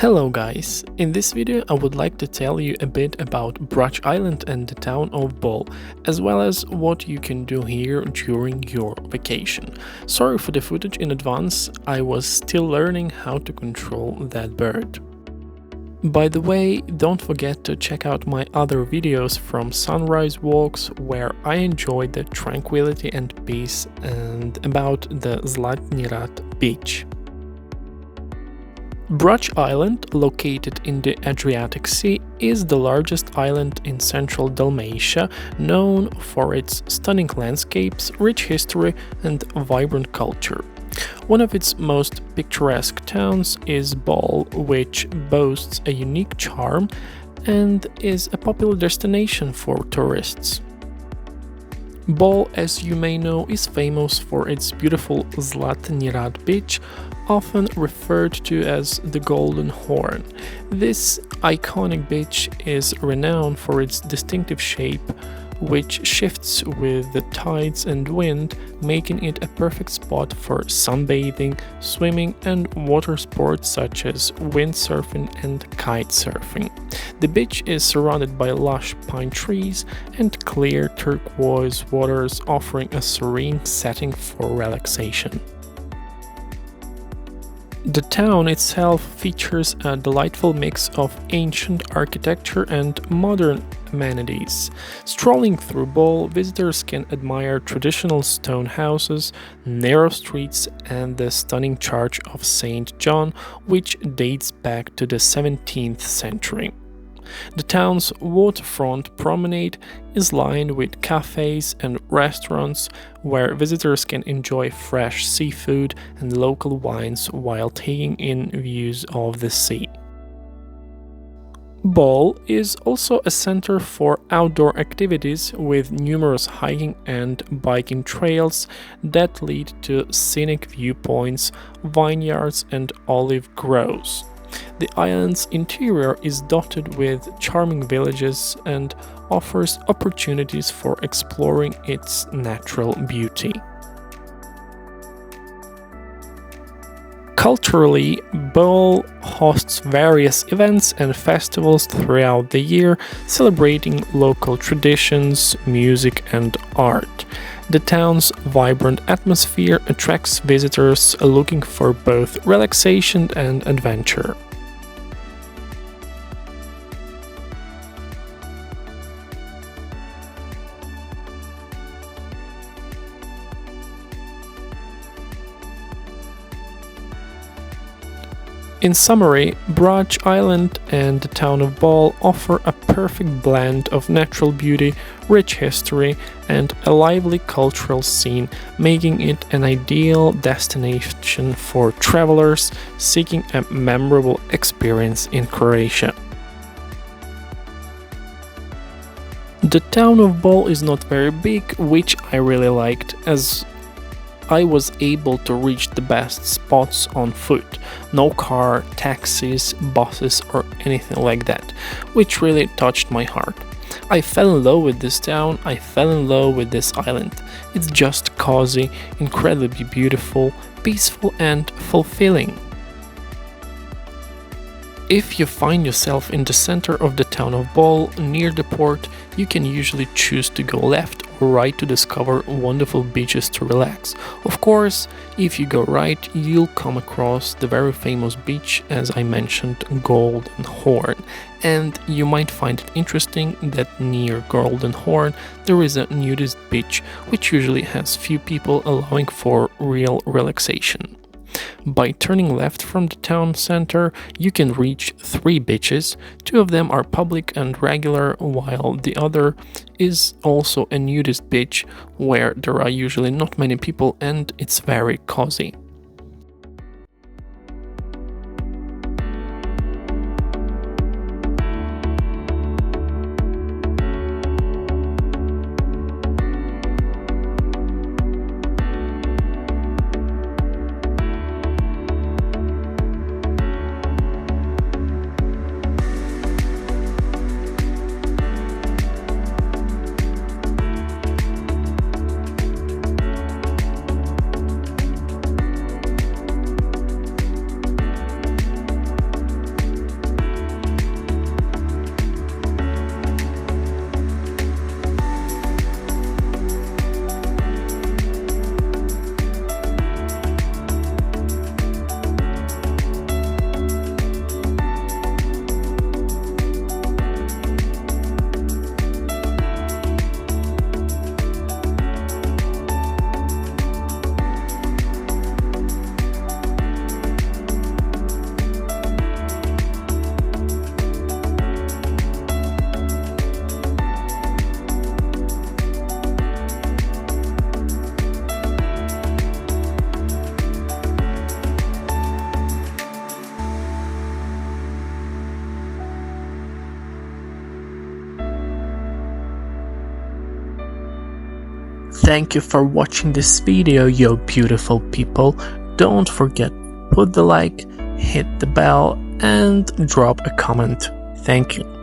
Hello guys, in this video I would like to tell you a bit about Brač Island and the town of Bol, as well as what you can do here during your vacation. Sorry for the footage in advance, I was still learning how to control that bird. By the way, don't forget to check out my other videos from sunrise walks where I enjoyed the tranquility and peace and about the Zlatni Rat beach. Brač Island, located in the Adriatic Sea, is the largest island in central Dalmatia, known for its stunning landscapes, rich history and vibrant culture. One of its most picturesque towns is Bol, which boasts a unique charm and is a popular destination for tourists. Bol, as you may know, is famous for its beautiful Zlatni Rat beach, often referred to as the Golden Horn. This iconic beach is renowned for its distinctive shape, which shifts with the tides and wind, making it a perfect spot for sunbathing, swimming and water sports such as windsurfing and kite surfing. The beach is surrounded by lush pine trees and clear turquoise waters, offering a serene setting for relaxation. The town itself features a delightful mix of ancient architecture and modern amenities. Strolling through Bol, visitors can admire traditional stone houses, narrow streets, and the stunning church of St. John, which dates back to the 17th century. The town's waterfront promenade is lined with cafes and restaurants where visitors can enjoy fresh seafood and local wines while taking in views of the sea. Bol is also a center for outdoor activities with numerous hiking and biking trails that lead to scenic viewpoints, vineyards, and olive groves. The island's interior is dotted with charming villages and offers opportunities for exploring its natural beauty. Culturally, Bol hosts various events and festivals throughout the year, celebrating local traditions, music, and art. The town's vibrant atmosphere attracts visitors looking for both relaxation and adventure. In summary, Brač Island and the town of Bol offer a perfect blend of natural beauty, rich history, and a lively cultural scene, making it an ideal destination for travelers seeking a memorable experience in Croatia. The town of Bol is not very big, which I really liked, as I was able to reach the best spots on foot. No car, taxis, buses or anything like that, which really touched my heart. I fell in love with this town, I fell in love with this island. It's just cozy, incredibly beautiful, peaceful and fulfilling. If you find yourself in the center of the town of Bol, near the port, you can usually choose to go left or right to discover wonderful beaches to relax. Of course, if you go right, you'll come across the very famous beach, as I mentioned, Golden Horn. And you might find it interesting that near Golden Horn there is a nudist beach, which usually has few people, allowing for real relaxation. By turning left from the town center, you can reach 3 beaches. 2 of them are public and regular, while the other is also a nudist beach where there are usually not many people and it's very cozy. Thank you for watching this video, you beautiful people. Don't forget, put the like, hit the bell, and drop a comment. Thank you.